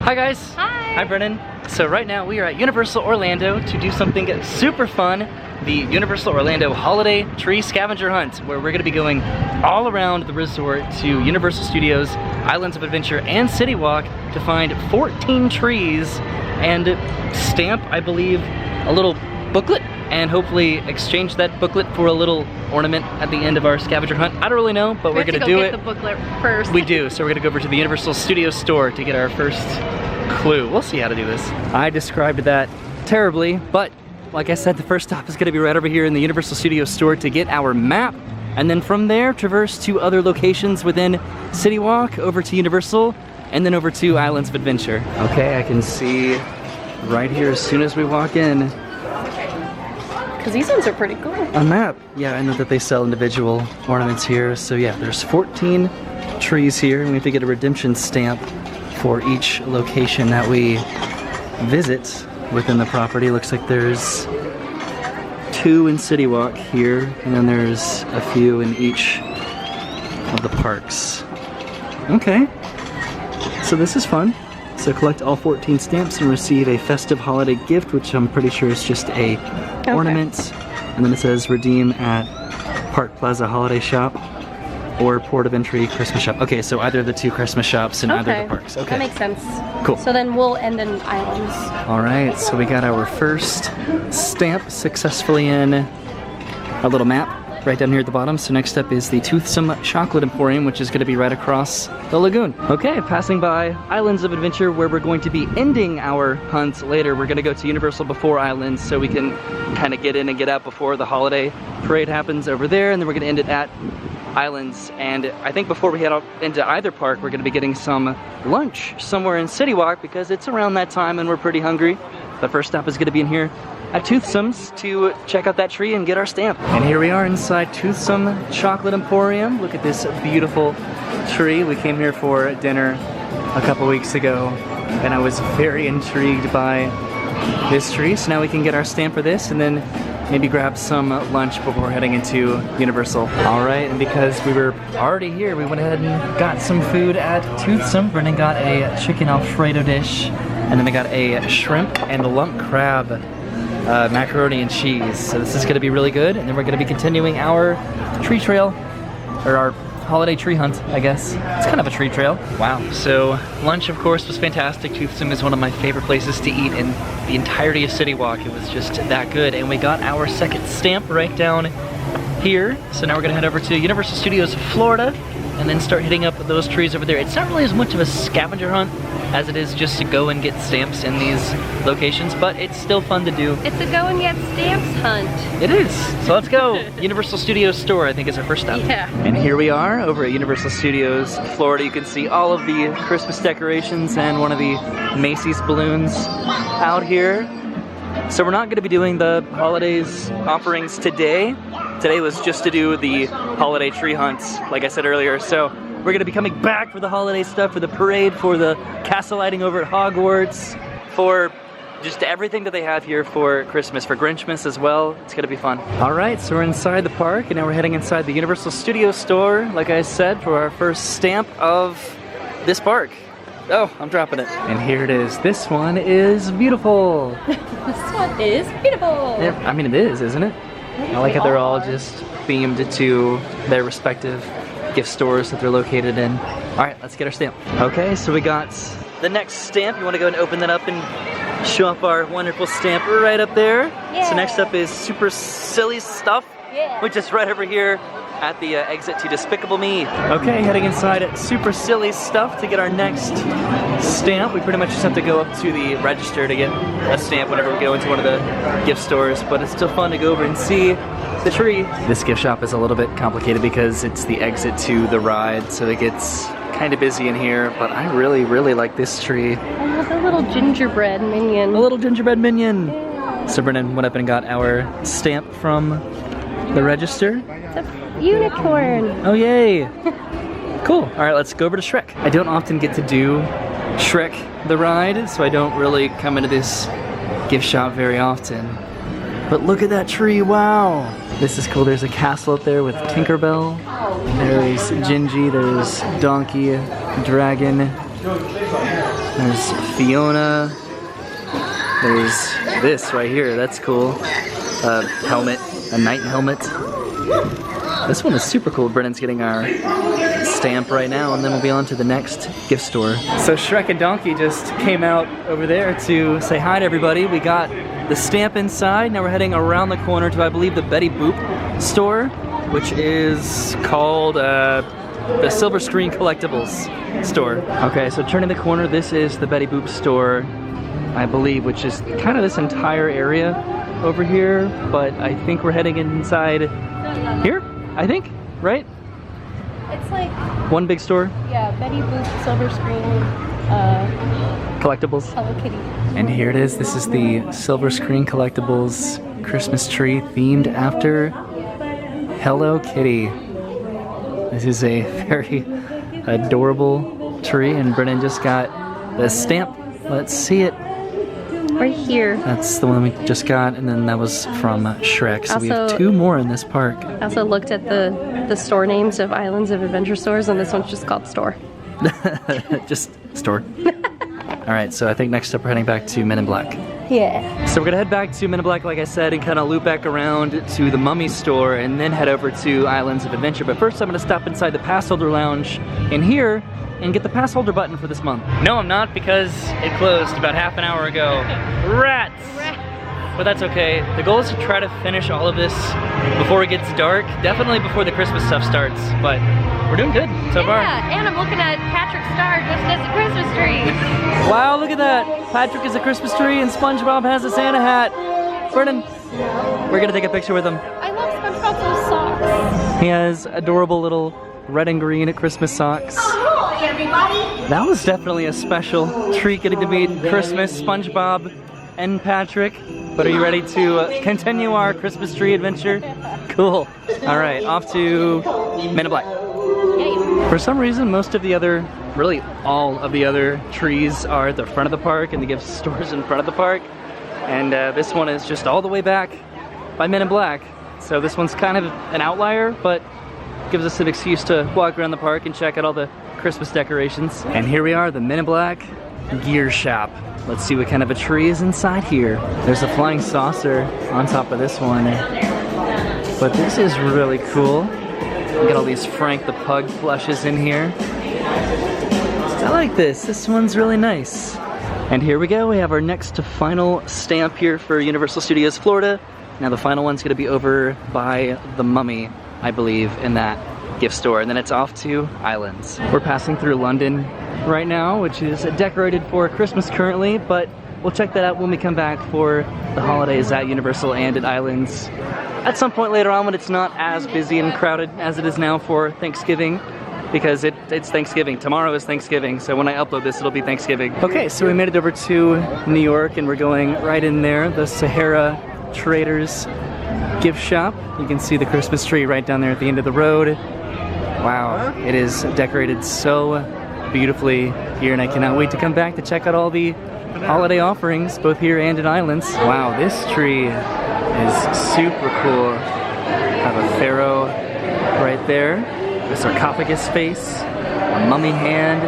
Hi guys. Hi. Hi Brennan. So right now we are at Universal Orlando to do something super fun, the Universal Orlando Holiday Tree Scavenger Hunt, where we're going to be going all around the resort to Universal Studios, Islands of Adventure, and City Walk to find 14 trees and stamp, I believe, a little booklet and hopefully exchange that booklet for a little ornament at the end of our scavenger hunt. I don't really know, but we're gonna do it. We have to go get the booklet first. We do, so we're gonna go over to the Universal Studios store to get our first clue. We'll see how to do this. I described that terribly, but like I said, the first stop is gonna be right over here in the Universal Studios store to get our map, and then from there, traverse to other locations within City Walk, over to Universal, and then over to Islands of Adventure. Okay, I can see right here as soon as we walk in, because these ones are pretty cool. a map. Yeah, I know that they sell individual ornaments here. So yeah, there's 14 trees here, and we have to get a redemption stamp for each location that we visit within the property. Looks like there's 2 in City Walk here, and then there's a few in each of the parks. Okay, so this is fun. So collect all 14 stamps and receive a festive holiday gift, which I'm pretty sure is just a ornament. And then it says redeem at Park Plaza Holiday Shop or Port of Entry Christmas Shop. Okay, so either of the 2 Christmas shops in either of the parks. Okay, that makes sense. Cool. So then we'll end in Islands. All right, so we got our first stamp successfully in our little map right down here at the bottom. So next up is the Toothsome Chocolate Emporium, which is going to be right across the lagoon. Okay, passing by Islands of Adventure, where we're going to be ending our hunt later. We're going to go to Universal before Islands so we can kind of get in and get out before the holiday parade happens over there, and then we're going to end it at Islands. And I think before we head out into either park, we're going to be getting some lunch somewhere in City Walk because it's around that time and we're pretty hungry. The first stop is going to be in here at Toothsome's to check out that tree and get our stamp. And here we are inside Toothsome Chocolate Emporium. Look at this beautiful tree. We came here for dinner a couple weeks ago and I was very intrigued by this tree. So now we can get our stamp for this and then maybe grab some lunch before heading into Universal. All right, and because we were already here, we went ahead and got some food at Toothsome. Brennan got a chicken Alfredo dish, and then I got a shrimp and a lump crab macaroni and cheese. So this is gonna be really good, and then we're gonna be continuing our tree trail, or our holiday tree hunt, I guess. It's kind of a tree trail. Wow. So lunch, of course, was fantastic. Toothsome is one of my favorite places to eat in the entirety of City Walk. It was just that good. And we got our second stamp right down here. So now we're gonna head over to Universal Studios Florida and then start hitting up those trees over there. It's not really as much of a scavenger hunt as it is just to go and get stamps in these locations, but it's still fun to do. It's a go and get stamps hunt. It is. So let's go. Universal Studios store, I think, is our first stop. Yeah. And here we are over at Universal Studios Florida. You can see all of the Christmas decorations and one of the Macy's balloons out here. So we're not going to be doing the holidays offerings today. Today was just to do the holiday tree hunts, like I said earlier. So we're going to be coming back for the holiday stuff, for the parade, for the castle lighting over at Hogwarts, for just everything that they have here for Christmas, for Grinchmas as well. It's going to be fun. All right, so we're inside the park, and now we're heading inside the Universal Studios store, like I said, for our first stamp of this park. Oh, I'm dropping it. And here it is. This one is beautiful. This one is beautiful. Yeah, I mean, it is, isn't it? I like how they're all just themed to their respective gift stores that they're located in. All right, let's get our stamp. Okay, so we got the next stamp. You want to go and open that up and show off our wonderful stamp right up there. Yeah. So next up is Super Silly Stuff, which is right over here at the exit to Despicable Me. Okay, heading inside at Super Silly Stuff to get our next stamp. We pretty much just have to go up to the register to get a stamp whenever we go into one of the gift stores, but it's still fun to go over and see the tree. This gift shop is a little bit complicated because it's the exit to the ride, so it gets kind of busy in here, but I really, really like this tree. Oh, the little gingerbread minion. A little gingerbread minion. Yeah. So Brennan went up and got our stamp from the register. It's a unicorn. Oh, yay. Cool. All right, let's go over to Shrek. I don't often get to do Shrek the ride, so I don't really come into this gift shop very often. But look at that tree, wow. This is cool. There's a castle up there with Tinkerbell. There's Gingy, there's Donkey, Dragon. There's Fiona. There's this right here, that's cool. Helmet, a knight helmet. This one is super cool. Brennan's getting our stamp right now, and then we'll be on to the next gift store. So Shrek and Donkey just came out over there to say hi to everybody. We got the stamp inside. Now we're heading around the corner to, I believe, the Betty Boop store, which is called the Silver Screen Collectibles store. Okay, so turning the corner, this is the Betty Boop store, I believe, which is kind of this entire area over here, but I think we're heading inside here, I think, right? It's like one big store. Yeah, Betty Boop, Silver Screen, Collectibles. Hello Kitty. And here it is. This is the Silver Screen Collectibles Christmas tree themed after Hello Kitty. This is a very adorable tree, and Brennan just got the stamp. Let's see it. Right here. That's the one we just got, and then that was from Shrek. So we have two more in this park. I also looked at the store names of Islands of Adventure stores, and this one's just called Store. Just store. All right, so I think next up we're heading back to Men in Black. Yeah. So we're gonna head back to Men in Black, like I said, and kind of loop back around to the Mummy store, and then head over to Islands of Adventure. But first I'm gonna stop inside the pass holder lounge in here and get the pass holder button for this month. No, I'm not, because it closed about half an hour ago. Rats! But that's okay. The goal is to try to finish all of this before it gets dark. Definitely before the Christmas stuff starts, but we're doing good so far. Yeah, and I'm looking at Patrick's star just as a Christmas tree. Wow, look at that. Patrick is a Christmas tree and SpongeBob has a Santa hat. Brennan, we're gonna take a picture with him. I love SpongeBob's little socks. He has adorable little red and green Christmas socks. Hi, everybody. That was definitely a special treat, getting to meet Christmas, SpongeBob, and Patrick. But are you ready to continue our Christmas tree adventure? Cool. All right, off to Men in Black. Yay. For some reason, most of the other, really all of the other trees are at the front of the park, and the gift stores in front of the park. And this one is just all the way back by Men in Black. So this one's kind of an outlier, but gives us an excuse to walk around the park and check out all the Christmas decorations. And here we are, the Men in Black gear shop. Let's see what kind of a tree is inside here. There's a flying saucer on top of this one. But this is really cool. We got all these Frank the Pug plushes in here. I like this. This one's really nice. And here we go. We have our next to final stamp here for Universal Studios Florida. Now the final one's gonna be over by the Mummy, I believe, in that gift store, and then it's off to Islands. We're passing through London right now, which is decorated for Christmas currently, but we'll check that out when we come back for the holidays at Universal and at Islands at some point later on, when it's not as busy and crowded as it is now for Thanksgiving, because it's Thanksgiving. Tomorrow is Thanksgiving, so when I upload this, it'll be Thanksgiving. Okay, so we made it over to New York, and we're going right in there, the Sahara Traders gift shop. You can see the Christmas tree right down there at the end of the road. Wow, it is decorated so beautifully here, and I cannot wait to come back to check out all the holiday offerings, both here and in Islands. Wow, this tree is super cool. Have a pharaoh right there, a sarcophagus face, a mummy hand.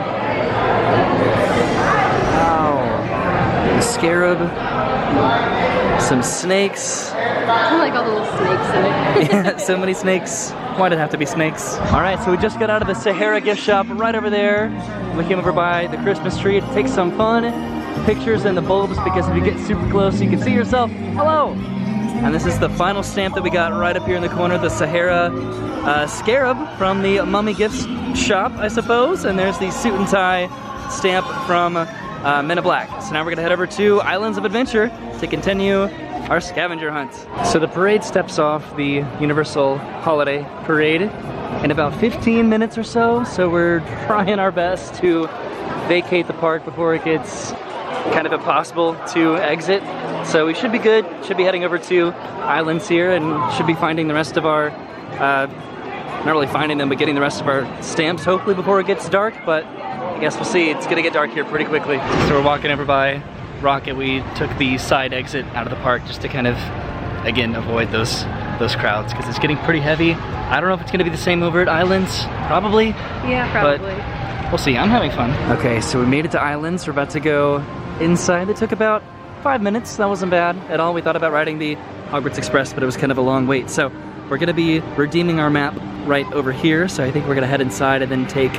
Wow, a scarab, some snakes. I like all the little snakes in it. Yeah, so many snakes. Why did it have to be snakes? All right, so we just got out of the Sahara gift shop right over there. We came over by the Christmas tree to take some fun pictures in the bulbs, because if you get super close, you can see yourself. Hello! And this is the final stamp that we got right up here in the corner, the Sahara scarab from the Mummy gift shop, I suppose. And there's the suit and tie stamp from Men in Black. So now we're gonna head over to Islands of Adventure to continue our scavenger hunt. So the parade steps off, the Universal Holiday Parade, in about 15 minutes or so. So we're trying our best to vacate the park before it gets kind of impossible to exit. So we should be good, should be heading over to Islands here, and should be finding the rest of our, not really finding them, but getting the rest of our stamps hopefully before it gets dark, but I guess we'll see. It's gonna get dark here pretty quickly. So we're walking over by Rocket. We took the side exit out of the park just to kind of, again, avoid those crowds, because it's getting pretty heavy. I don't know if it's gonna be the same over at Islands, probably. Yeah, probably. But We'll see. I'm having fun. Okay, so we made it to Islands. We're about to go inside. It took about 5 minutes. That wasn't bad at all. We thought about riding the Hogwarts Express, but it was kind of a long wait. So we're gonna be redeeming our map right over here. So I think we're gonna head inside and then take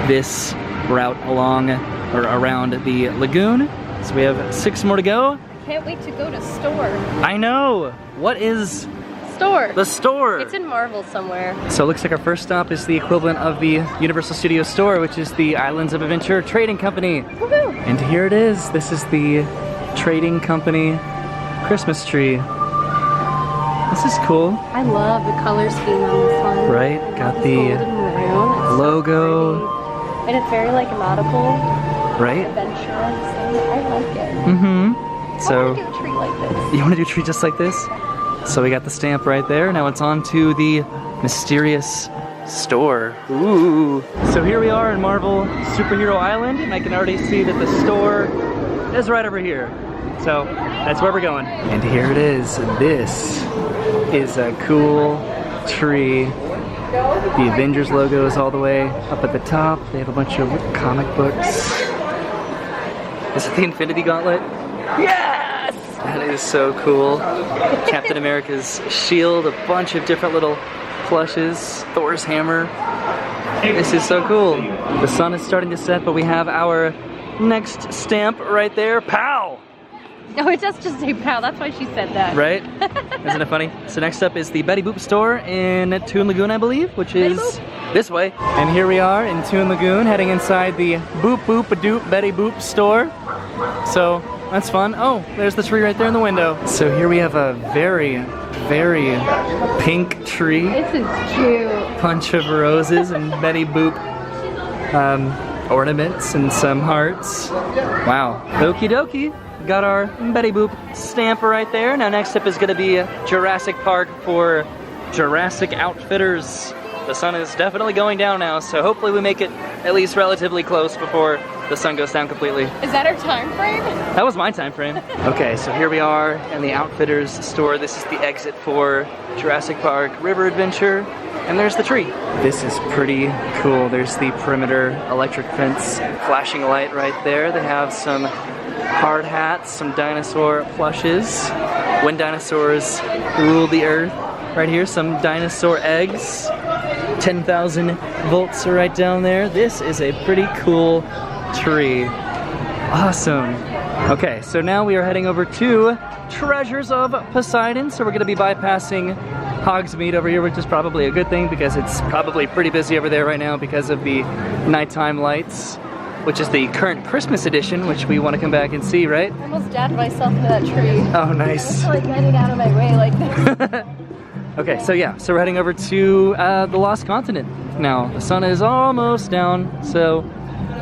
this route along or around the lagoon. So we have 6 more to go. Can't wait to go to store. I know. What is Store. the store? It's in Marvel somewhere. So it looks like our first stop is the equivalent of the Universal Studios store, which is the Islands of Adventure Trading Company. Woohoo! And here it is. This is the Trading Company Christmas tree. This is cool. I love the color scheme on this one. Right? Got the Golden maroon. It's logo. so pretty. And it's very like nautical. Right? Adventure. So I like it. Mm-hmm. I So want to do a tree like this. you want to do a tree just like this? So we got the stamp right there. Now it's on to the mysterious store. Ooh. So here we are in Marvel Superhero Island, and I can already see that the store is right over here. So that's where we're going. And here it is. This is a cool tree. The Avengers logo is all the way up at the top. They have a bunch of comic books. Is it the Infinity Gauntlet? Yes! That is so cool. Captain America's shield, a bunch of different little plushes, Thor's hammer. This is so cool. The sun is starting to set, but we have our next stamp right there. Pow! Oh, it does just say pow. That's why she said that. Right? Isn't it funny? So next up is the Betty Boop store in Toon Lagoon, I believe, which is this way. And here we are in Toon Lagoon, heading inside the Boop Boop a Doop Betty Boop store. So that's fun. Oh, there's the tree right there in the window. So here we have a very, very pink tree. This is cute. Bunch of roses and Betty Boop ornaments and some hearts. Wow. Okie dokie. Got our Betty Boop stamp right there. Now next up is going to be Jurassic Park for Jurassic Outfitters. The sun is definitely going down now, so hopefully we make it at least relatively close before the sun goes down completely. Is that our time frame? That was my time frame. Okay, so here we are in the Outfitters store. This is the exit for Jurassic Park River Adventure, and there's the tree. This is pretty cool. There's the perimeter electric fence flashing light right there. They have some hard hats, some dinosaur plushes. When dinosaurs ruled the earth. Right here, some dinosaur eggs. 10,000 volts are right down there. This is a pretty cool tree. Awesome. Okay, so now we are heading over to Treasures of Poseidon. So we're gonna be bypassing Hogsmeade over here, which is probably a good thing because it's probably pretty busy over there right now because of the nighttime lights, which is the current Christmas edition, which we want to come back and see, right? I almost dabbed myself into that tree. Oh, nice. Like getting out of my way like this. Okay, so yeah, so we're heading over to the Lost Continent now. The sun is almost down, so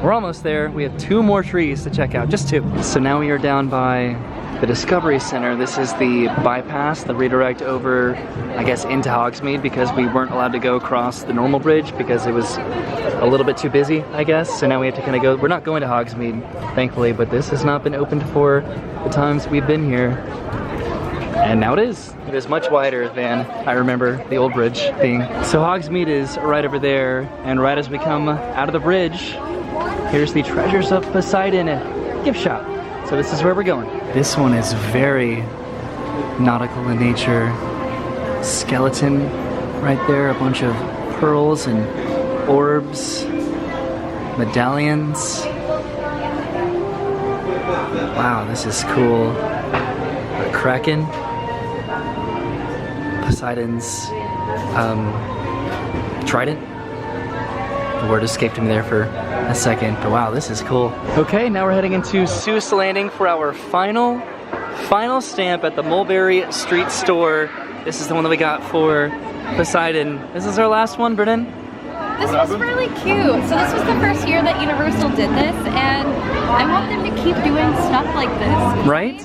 we're almost there. We have 2 more trees to check out, just 2. So now we are down by the Discovery Center. This is the bypass, the redirect over, I guess, into Hogsmeade because we weren't allowed to go across the normal bridge because it was a little bit too busy, I guess. So now we have to kind of go, we're not going to Hogsmeade, thankfully, but this has not been opened for the times we've been here. And now it is. It is much wider than I remember the old bridge being. So Hogsmeade is right over there, and right as we come out of the bridge, here's the Treasures of Poseidon gift shop. So this is where we're going. This one is very nautical in nature. Skeleton right there, a bunch of pearls and orbs, medallions. Wow, this is cool. A kraken. Poseidon's trident. The word escaped me there for a second, but wow, this is cool. Okay, now we're heading into Seuss Landing for our final stamp at the Mulberry Street store. This is the one that we got for Poseidon. This is our last one, Brennan. This was really cute. So this was the first year that Universal did this, and I want them to keep doing stuff like this. Right?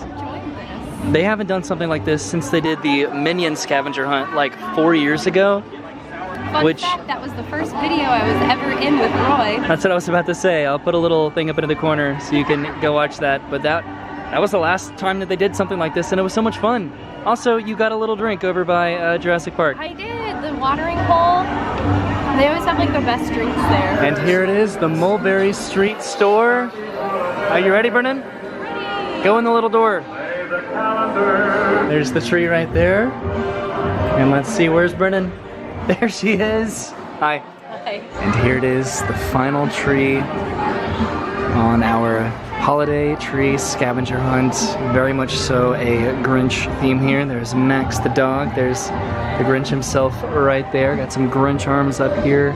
They haven't done something like this since they did the Minion scavenger hunt like 4 years ago. Fun fact, that was the first video I was ever in with Roy. That's what I was about to say. I'll put a little thing up into the corner so you can go watch that. But that was the last time that they did something like this, and it was so much fun. Also, you got a little drink over by Jurassic Park. I did. The watering hole. They always have like the best drinks there. And here it is, the Mulberry Street Store. Are you ready, Brennan? Go in the little door. There's the tree right there. And let's see, where's Brennan? There she is. Hi. Hi. And here it is, the final tree on our holiday tree scavenger hunt. Very much so a Grinch theme here. There's Max the dog. There's the Grinch himself right there. Got some Grinch arms up here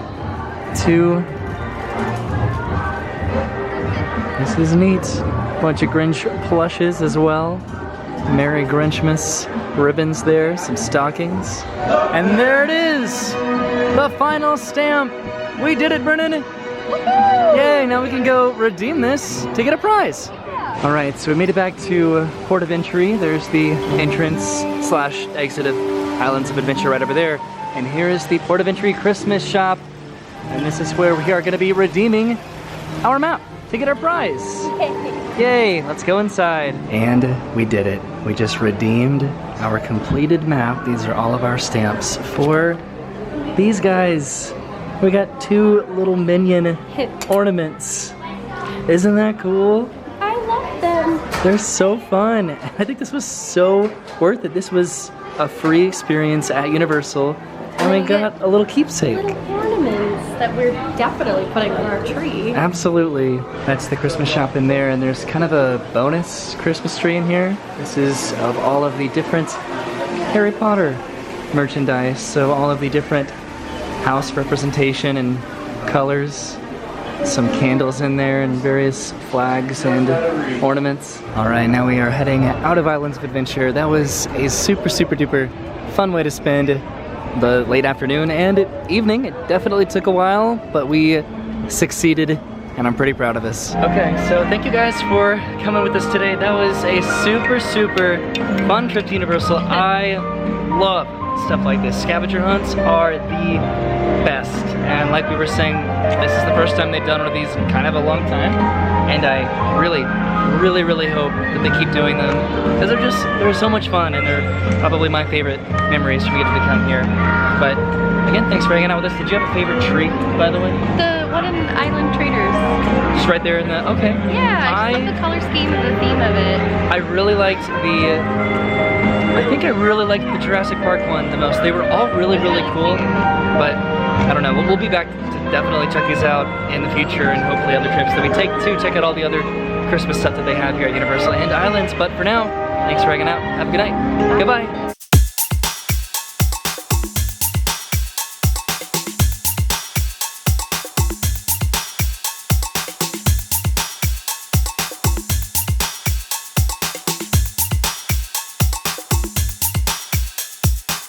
too. This is neat. Bunch of Grinch plushes as well. Merry Grinchmas ribbons there, some stockings. And there it is! The final stamp! We did it, Brennan! Yay, now we can go redeem this to get a prize. All right, so we made it back to Port of Entry. There's the entrance / exit of Islands of Adventure right over there. And here is the Port of Entry Christmas shop. And this is where we are gonna be redeeming our map to get our prize. Yay, let's go inside. And we did it. We just redeemed our completed map. These are all of our stamps for these guys. We got 2 little minion ornaments. Isn't that cool? I love them. They're so fun. I think this was so worth it. This was a free experience at Universal, and we got a little keepsake. Little ornaments that we're definitely putting on our tree. Absolutely. That's the Christmas shop in there, and there's kind of a bonus Christmas tree in here. This is of all of the different Harry Potter merchandise, so all of the different house representation and colors. Some candles in there and various flags and ornaments. All right, now we are heading out of Islands of Adventure. That was a super duper fun way to spend the late afternoon and evening. It definitely took a while, but we succeeded, and I'm pretty proud of us. Okay, so thank you guys for coming with us today. That was a super fun trip to Universal. I love stuff like this. Scavenger hunts are the best, and like we were saying, this is the first time they've done one of these in kind of a long time, and I really hope that they keep doing them, because they're so much fun, and they're probably my favorite memories from getting to come here. But again, thanks for hanging out with us. Did you have a favorite treat, by the way? The one in Island Traders. Just right there in the, okay. Yeah, I just love the color scheme and the theme of it. I really liked I think I really liked the Jurassic Park one the most. They were all really cool, but I don't know. We'll be back to definitely check these out in the future, and hopefully other trips that we take to check out all the other Christmas stuff that they have here at Universal and Islands. But for now, thanks for hanging out. Have a good night. Goodbye.